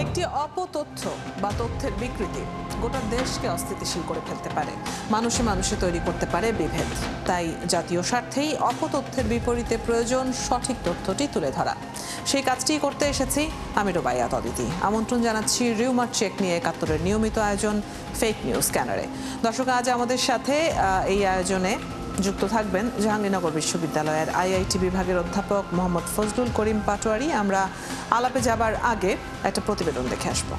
একটি অপতথ্য বা তথ্যের বিকৃতি গোটা দেশকে অস্থিতিশীল করে ফেলতে পারে, মানুষে মানুষে তৈরি করতে পারে বিভেদ। তাই জাতীয় স্বার্থেই অপতথ্যের বিপরীতে প্রয়োজন সঠিক তথ্যটি তুলে ধরা। সেই কাজটি করতে এসেছি আমি রুবাইয়াত অদিতি। আমন্ত্রণ জানাচ্ছি রিউমার চেক নিয়ে একাত্তরের নিয়মিত আয়োজন ফেক নিউজ স্ক্যানারে। দর্শক, আজ আমাদের সাথে এই আয়োজনে যুক্ত থাকবেন জাহাঙ্গীরনগর বিশ্ববিদ্যালয়ের আইআইটি বিভাগের অধ্যাপক মোহাম্মদ ফজলুল করিম পাটোয়ারি। আমরা আলাপে যাবার আগে একটা প্রতিবেদন দেখে আসব।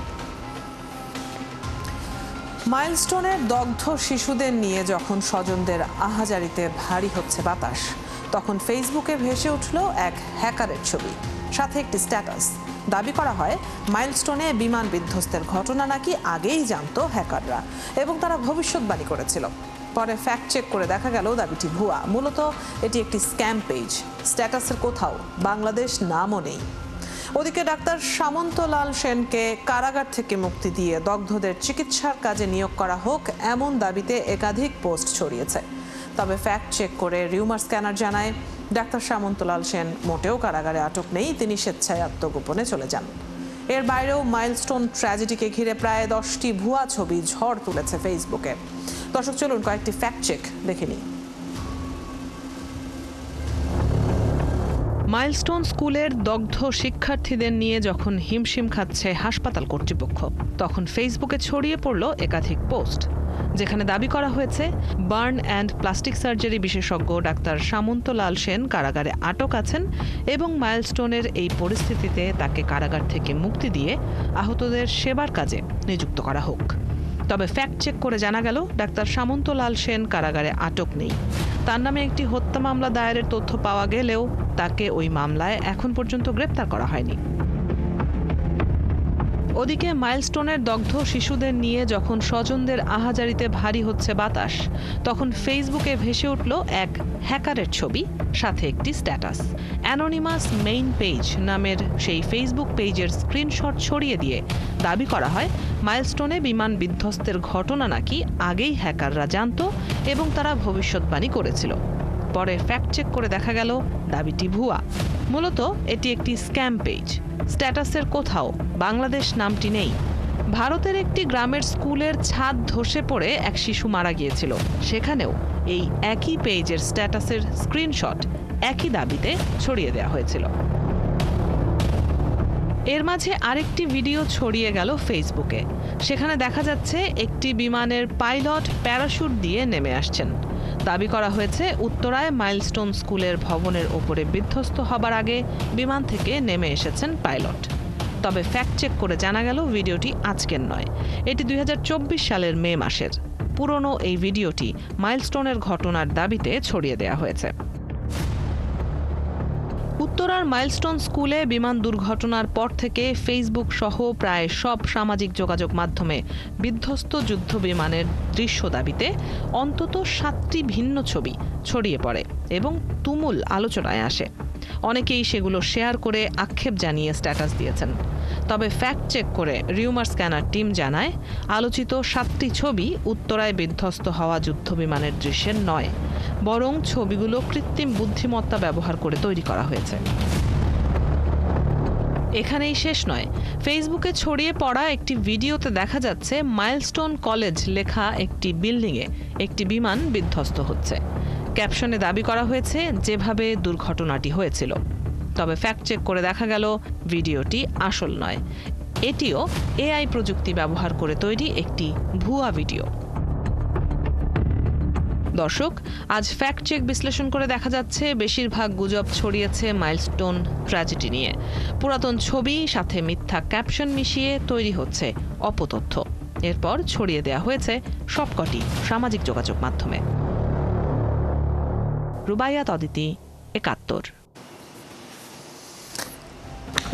মাইলস্টোনের দগ্ধ শিশুদের নিয়ে যখন স্বজনদের আহাজারিতে ভারী হচ্ছে বাতাস, তখন ফেসবুকে ভেসে উঠল এক হ্যাকারের ছবি, সাথে একটি স্ট্যাটাস। দাবি করা হয় মাইলস্টোনে বিমান বিধ্বস্তের ঘটনা নাকি আগেই জানতো হ্যাকাররা এবং তারা ভবিষ্যৎবাণী করেছিল। পরে ফ্যাক্ট চেক করে দেখা গেল দাবিটি ভুয়া। মূলত এটি একটি স্ক্যাম পেজ। স্ট্যাটাসের কোথাও বাংলাদেশ নামও নেই। ওদিকে ডাক্তার সামন্তলাল সেনকে কারাগার থেকে মুক্তি দিয়ে দগ্ধদের চিকিৎসার কাজে নিয়োগ করা হোক, এমন দাবিতে একাধিক পোস্ট ছড়িয়েছে। তবে ফ্যাক্ট চেক করে রিউমার স্ক্যানার জানায় ডাক্তার সামন্তলাল সেন মোটেও কারাগারে আটক নেই, তিনি স্বেচ্ছায় আত্মগোপনে চলে যান। এর বাইরেও মাইলস্টোন ট্র্যাজেডিকে ঘিরে প্রায় 10টি ভুয়া ছবি ঝড় তুলেছে ফেসবুকে। দর্শক, চলুন কয়েকটি ফ্যাক্ট চেক দেখে নিই। মাইলস্টোন স্কুলের দগ্ধ শিক্ষার্থীদের নিয়ে যখন হিমশিম খাচ্ছে হাসপাতাল কর্তৃপক্ষ, তখন ফেসবুকে ছড়িয়ে পড়ল একাধিক পোস্ট, যেখানে দাবি করা হয়েছে বার্ন অ্যান্ড প্লাস্টিক সার্জারি বিশেষজ্ঞ ডাক্তার সামন্তলাল সেন কারাগারে আটক আছেন এবং মাইলস্টোনের এই পরিস্থিতিতে তাকে কারাগার থেকে মুক্তি দিয়ে আহতদের সেবার কাজে নিযুক্ত করা হোক। তবে ফ্যাক্ট চেক করে জানা গেল ডাক্তার সামন্তলাল সেন কারাগারে আটক নেই। তার নামে একটি হত্যা মামলা দায়েরের তথ্য পাওয়া গেলেও তাকে ওই মামলায় এখন পর্যন্ত গ্রেপ্তার করা হয়নি। ওদিকে মাইলস্টোনের দগ্ধ শিশুদের নিয়ে যখন স্বজনদের আহাজারিতে ভারী হচ্ছে বাতাস, তখন ফেসবুকে ভেসে উঠল এক হ্যাকারের ছবি, সাথে একটি স্ট্যাটাস। অ্যানোনিমাস মেইন পেজ নামের সেই ফেসবুক পেজের স্ক্রিনশট ছড়িয়ে দিয়ে দাবি করা হয় মাইলস্টোনে বিমান বিধ্বস্তের ঘটনা নাকি আগেই হ্যাকাররা জানতো এবং তারা ভবিষ্যৎবাণী করেছিল। পরে ফ্যাক্ট চেক করে দেখা গেল দাবিটি ভুয়া। মূলত এটি একটি স্ক্যাম পেজ। স্ট্যাটাসের কোথাও বাংলাদেশ নামটি নেই। ভারতের একটি গ্রামের স্কুলের ছাদ ধসে পড়ে এক শিশু মারা গিয়েছিল, সেখানেও এই একই পেজের স্ট্যাটাসের স্ক্রিনশট একই দাবিতে ছড়িয়ে দেওয়া হয়েছিল। এর মাঝে আরেকটি ভিডিও ছড়িয়ে গেল ফেসবুকে। সেখানে দেখা যাচ্ছে একটি বিমানের পাইলট প্যারাশুট দিয়ে নেমে আসছেন। দাবি করা হয়েছে উত্তরায় মাইলস্টোন স্কুলের ভবনের ওপরে বিধ্বস্ত হবার আগে বিমান থেকে নেমে এসেছেন পাইলট। তবে ফ্যাক্ট চেক করে জানা গেল ভিডিওটি আজকের নয়, এটি 2024 সালের মে মাসের। পুরনো এই ভিডিওটি মাইলস্টোনের ঘটনার দাবিতে ছড়িয়ে দেওয়া হয়েছে। উত্তরার মাইলস্টোন স্কুলে বিমান দুর্ঘটনার পর থেকে ফেসবুক সহ প্রায় সব সামাজিক যোগাযোগ মাধ্যমে বিধ্বস্ত যুদ্ধ বিমানের দৃশ্য দাবিতে অন্তত 7টি ভিন্ন ছবি ছড়িয়ে পড়ে এবং তুমুল আলোচনায় আসে। অনেকেই সেগুলো শেয়ার করে আক্ষেপ জানিয়ে স্ট্যাটাস দিয়েছেন। তবে ফ্যাক্ট চেক করে রিউমার স্ক্যানার টিম জানায় আলোচিত 7টি ছবি উত্তরায় বিধ্বস্ত হওয়া যুদ্ধ বিমানের দৃশ্যের নয়, বরং ছবিগুলো কৃত্রিম বুদ্ধিমত্তা ব্যবহার করে তৈরি করা হয়েছে। এখানেই শেষ নয়, ফেসবুকে ছড়িয়ে পড়া একটি ভিডিওতে দেখা যাচ্ছে মাইলস্টোন কলেজ লেখা একটি বিল্ডিংয়ে একটি বিমান বিধ্বস্ত হচ্ছে। ক্যাপশনে দাবি করা হয়েছে যেভাবে দুর্ঘটনাটি হয়েছিল। তবে ফ্যাক্ট চেক করে দেখা গেল ভিডিওটি আসল নয়, এটিও এআই প্রযুক্তি ব্যবহার করে তৈরি একটি ভুয়া ভিডিও। দর্শক, আজ ফ্যাক্ট চেক বিশ্লেষণ করে দেখা যাচ্ছে বেশিরভাগ গুজব ছড়িয়েছে মাইলস্টোন ট্র্যাজেডি নিয়ে। পুরাতন ছবি সাথে মিথ্যা ক্যাপশন মিশিয়ে তৈরি হচ্ছে অপতথ্য। এরপর ছড়িয়ে দেওয়া হয়েছে সবকটি সামাজিক যোগাযোগ মাধ্যমে। রুবাইয়াত অদিতি, একাত্তর।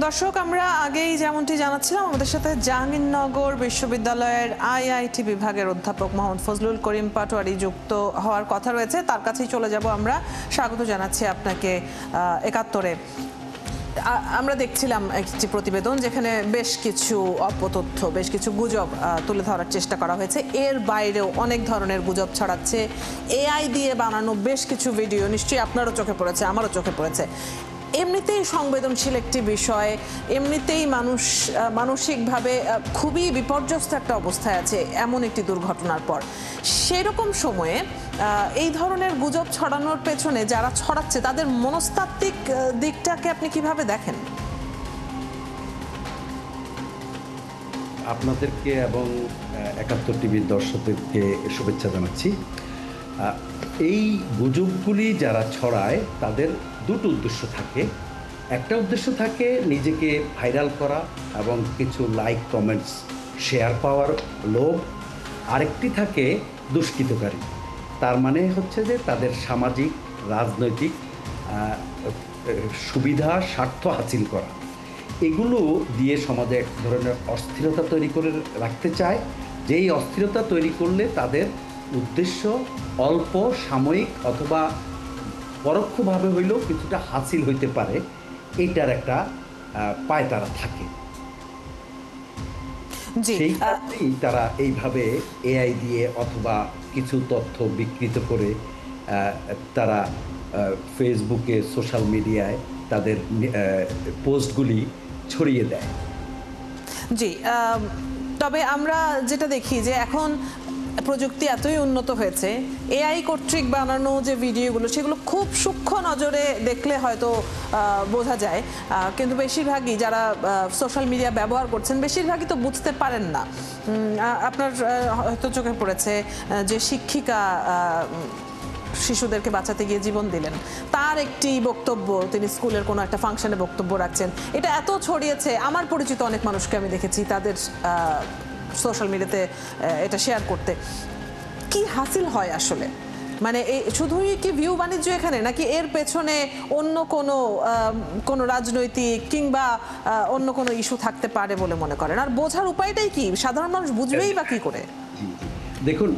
দর্শক, আমরা আগেই যেমনটি জানাচ্ছিলাম, আমাদের সাথে জাহাঙ্গীরনগর বিশ্ববিদ্যালয়ের আইআইটি বিভাগের অধ্যাপক মোহাম্মদ ফজলুল করিম পাটোয়ারি যুক্ত হওয়ার কথা রয়েছে। তার কাছেই চলে যাব আমরা। স্বাগত জানাচ্ছি আপনাকে একাত্তরে। আমরা দেখছিলাম একটি প্রতিবেদন যেখানে বেশ কিছু অপতথ্য, বেশ কিছু গুজব তুলে ধরার চেষ্টা করা হয়েছে। এর বাইরেও অনেক ধরনের গুজব ছড়াচ্ছে। এআই দিয়ে বানানো বেশ কিছু ভিডিও নিশ্চয়ই আপনারও চোখে পড়েছে, আমারও চোখে পড়েছে। এমনিতেই সংবেদনশীল একটি বিষয়, এমনিতেই মানুষ মানসিকভাবে খুবই বিপর্যস্ত একটা অবস্থায় আছে এমন একটি দুর্ঘটনার পর। সেরকম সময়ে এই ধরনের গুজব ছড়ানোর পেছনে যারা ছড়াচ্ছে তাদের মনস্তাত্ত্বিক দিকটাকে আপনি কিভাবে দেখেন? আপনাদেরকে এবং ৭১ টিভির দর্শকদেরকে শুভেচ্ছা জানাচ্ছি। এই গুজবগুলি যারা ছড়ায় তাদের দুটো উদ্দেশ্য থাকে। একটা উদ্দেশ্য থাকে নিজেকে ভাইরাল করা এবং কিছু লাইক কমেন্টস শেয়ার পাওয়ার লোভ। আরেকটি থাকে দুষ্কৃতকারী, তার মানে হচ্ছে যে তাদের সামাজিক রাজনৈতিক সুবিধা স্বার্থ হাসিল করা। এগুলো দিয়ে সমাজে এক ধরনের অস্থিরতা তৈরি করে রাখতে চায়, যেই অস্থিরতা তৈরি করলে তাদের উদ্দেশ্য অল্প সাময়িক অথবা পরোক্ষভাবে হইলেও কিছুটা হাসিল হইতে পারে, এইটার একটা পায়তারা থাকে। সেই কারণেই তারা এইভাবে এআই দিয়ে অথবা কিছু তথ্য বিকৃত করে তারা ফেসবুকে সোশ্যাল মিডিয়ায় তাদের পোস্টগুলি ছড়িয়ে দেয়। জি, তবে আমরা যেটা দেখি যে এখন প্রযুক্তি এতই উন্নত হয়েছে, এআই কর্তৃক বানানো যে ভিডিওগুলো সেগুলো খুব সূক্ষ্ম নজরে দেখলে হয়তো বোঝা যায়, কিন্তু বেশিরভাগই যারা সোশ্যাল মিডিয়া ব্যবহার করছেন বেশিরভাগই তো বুঝতে পারেন না। আপনার হয়তো চোখে পড়েছে যে শিক্ষিকা শিশুদেরকে বাঁচাতে গিয়ে জীবন দিলেন, তার একটি বক্তব্য, তিনি স্কুলের কোনো একটা ফাংশনে বক্তব্য রাখছেন, এটা এত ছড়িয়েছে। আমার পরিচিত অনেক মানুষকে আমি দেখেছি তাদের সোশ্যাল মিডিয়াতে এটা শেয়ার করতে। কি হাসিল হয় আসলে? মানে এই শুধুই কি ভিউ বাণিজ্য এখানে, নাকি এর পেছনে অন্য কোনো রাজনৈতিক কিংবা অন্য কোনো ইস্যু থাকতে পারে বলে মনে করেন? আর বোঝার উপায়টাই কি? সাধারণ মানুষ বুঝবেই বা কি করে? দেখুন,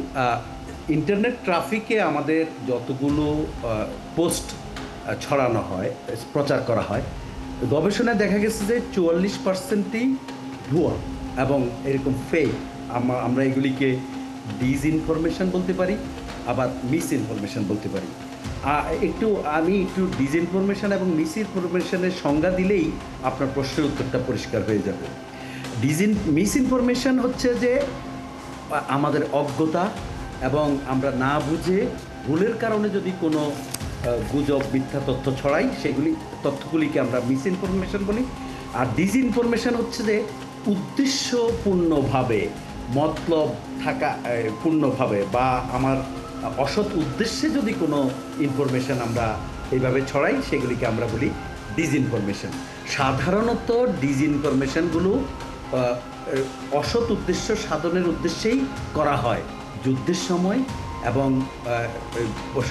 ইন্টারনেট ট্রাফিকে আমাদের যতগুলো পোস্ট ছড়ানো হয়, প্রচার করা হয়, গবেষণায় দেখা গেছে যে ৪৪%ই ভুয়া এবং এরকম ফেক। আমরা এগুলিকে ডিসইনফরমেশন বলতে পারি, আবার মিস ইনফরমেশন বলতে পারি। আমি একটু ডিসইনফরমেশন এবং মিস ইনফরমেশনের সংজ্ঞা দিলেই আপনার প্রশ্নের উত্তরটা পরিষ্কার হয়ে যাবে। মিস ইনফরমেশন হচ্ছে যে আমাদের অজ্ঞতা এবং আমরা না বুঝে ভুলের কারণে যদি কোনো গুজব মিথ্যা তথ্য ছড়াই, সেগুলি তথ্যগুলিকে আমরা মিস ইনফরমেশন বলি। আর ডিসইনফরমেশন হচ্ছে যে উদ্দেশ্যপূর্ণভাবে, মতলব থাকা পূর্ণভাবে বা আমার অসৎ উদ্দেশ্যে যদি কোনো ইনফরমেশন আমরা এইভাবে ছড়াই, সেগুলিকে আমরা বলি ডিসইনফরমেশন। সাধারণত ডিসইনফরমেশনগুলো অসৎ উদ্দেশ্য সাধনের উদ্দেশ্যেই করা হয়। যুদ্ধের সময় এবং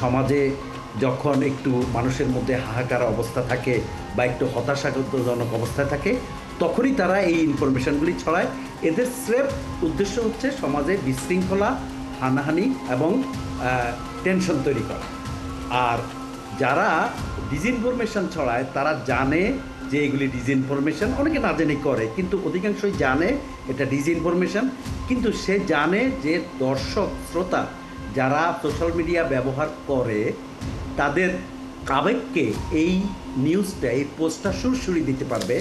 সমাজে যখন একটু মানুষের মধ্যে হাহাকার অবস্থা থাকে বা একটু হতাশাজনক অবস্থায় থাকে, তখনই তারা এই ইনফরমেশনগুলি ছড়ায়। এদের স্রেফ উদ্দেশ্য হচ্ছে সমাজে বিশৃঙ্খলা, হানাহানি এবং টেনশন তৈরি করা। আর যারা ডিসইনফরমেশন ছড়ায় তারা জানে যে এগুলি ডিসইনফরমেশন, অনেকে না জেনে করে, কিন্তু অধিকাংশই জানে এটা ডিসইনফরমেশন। কিন্তু সে জানে যে দর্শক শ্রোতা যারা সোশ্যাল মিডিয়া ব্যবহার করে তাদের আবেগকে এই নিউজটা, এই পোস্টটা সুরসুরি দিতে পারবে।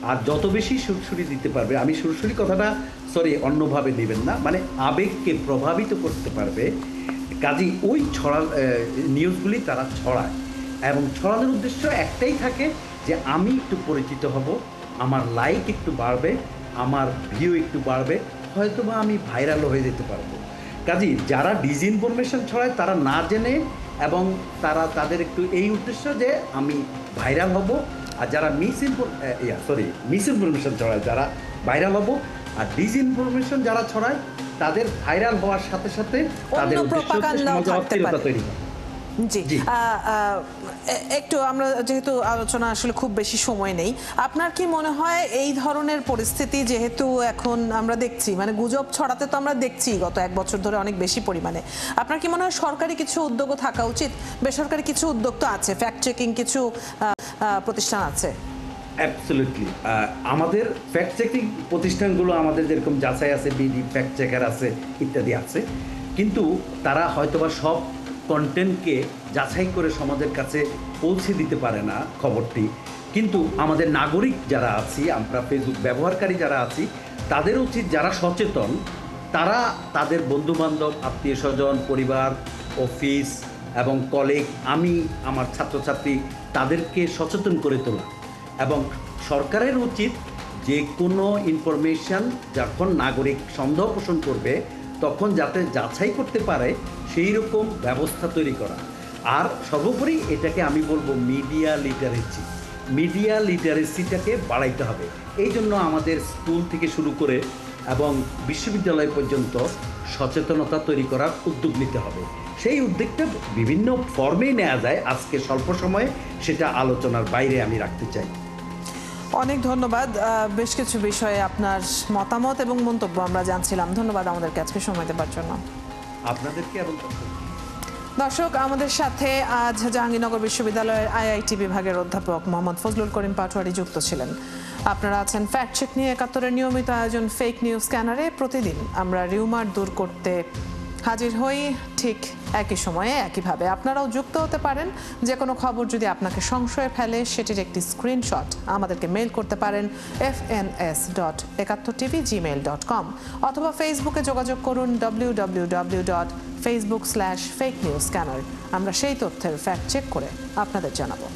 আর যত বেশি সুরসুরি দিতে পারবে, আমি সুরসুরি কথাটা অন্যভাবে নেবেন না, মানে আবেগকে প্রভাবিত করতে পারবে, কাজেই ওই নিউজগুলি তারা ছড়ায়। এবং ছড়ানোর উদ্দেশ্য একটাই থাকে যে আমি একটু পরিচিত হব, আমার লাইক একটু বাড়বে, আমার ভিউ একটু বাড়বে, হয়তো বা আমি ভাইরালও হয়ে যেতে পারবো। কাজেই যারা ডিসইনফরমেশন ছড়ায় তারা না জেনে এবং তাদের একটু এই উদ্দেশ্য যে আমি ভাইরাল হব। আর যারা মিস ইনফরমেশন ছড়ায় যারা ভাইরাল হব, আর ডিসইনফরমেশন যারা ছড়ায় তাদের ভাইরাল হওয়ার সাথে সাথে তাদের উদ্দেশ্য অস্থিরতা তৈরি করে। জি, একটু আমরা যেহেতু আলোচনা আসলে খুব বেশি সময় নেই, আপনার কি মনে হয় এই ধরনের পরিস্থিতি যেহেতু এখন আমরা দেখছি, মানে গুজব ছড়াতে তো আমরা দেখছি গত 1 বছর ধরে অনেক বেশি পরিমাণে, আপনার কি মনে হয় সরকারি কিছু উদ্যোগও থাকা উচিত? বেসরকারি কিছু উদ্যোগ তো আছে, ফ্যাক্ট চেকিং কিছু প্রতিষ্ঠান আছে। অ্যাবসলিউটলি, আমাদের ফ্যাক্ট চেকিং প্রতিষ্ঠানগুলো আমাদের যেরকম যাচাই আছে, বিডি ফ্যাক্ট চেকার আছে, ইত্যাদি আছে, কিন্তু তারা হয়তোবা সব কন্টেন্টকে যাচাই করে সমাজের কাছে পৌঁছে দিতে পারে না খবরটি। কিন্তু আমাদের নাগরিক যারা আছি, আমরা ফেসবুক ব্যবহারকারী যারা আছি, তাদের উচিত, যারা সচেতন তারা তাদের বন্ধুবান্ধব, আত্মীয় স্বজন, পরিবার, অফিস এবং কলিগ, আমি আমার ছাত্রছাত্রী, তাদেরকে সচেতন করে তোলা। এবং সরকারের উচিত যে কোনো ইনফরমেশন যখন নাগরিক সন্দেহ পোষণ করবে তখন যাতে যাচাই করতে পারে সেই রকম ব্যবস্থা তৈরি করা। আর সর্বোপরি এটাকে আমি বলবো মিডিয়া লিটারেসিটাকে বাড়াইতে হবে। এই জন্য আমাদের স্কুল থেকে শুরু করে এবং বিশ্ববিদ্যালয় পর্যন্ত সচেতনতা তৈরি করার উদ্যোগ নিতে হবে। সেই উদ্যোগটা বিভিন্ন ফর্মেই নেওয়া যায়, আজকে স্বল্প সময়ে সেটা আলোচনার বাইরে আমি রাখতে চাই। অনেক ধন্যবাদ। বেশ কিছু বিষয়ে আপনার মতামত এবং মন্তব্য আমরা জানছিলাম। ধন্যবাদ আমাদেরকে আজকে সময় দেওয়ার জন্য। আপনাদেরকে এবং দর্শক, আমাদের সাথে আজ জাহাঙ্গীরনগর বিশ্ববিদ্যালয়ের আইআইটি বিভাগের অধ্যাপক মোহাম্মদ ফজলুল করিম পাটোয়ারি যুক্ত ছিলেন। আপনারা আছেন ফ্যাক্ট চেক নিয়ে একাত্তরের নিয়মিত আয়োজন ফেক নিউজ স্ক্যানারে। প্রতিদিন আমরা রিউমার দূর করতে হাজির হই ঠিক একই সময়ে একইভাবে। আপনারাও যুক্ত হতে পারেন। যে কোনো খবর যদি আপনাকে সংশয়ে ফেলে সেটির একটি স্ক্রিনশট আমাদেরকে মেইল করতে পারেন fns.71tv@gmail.com অথবা ফেসবুকে যোগাযোগ করুন www.facebook/fake news scanner। আমরা সেই তথ্যের ফ্যাক্ট চেক করে আপনাদের জানাবো।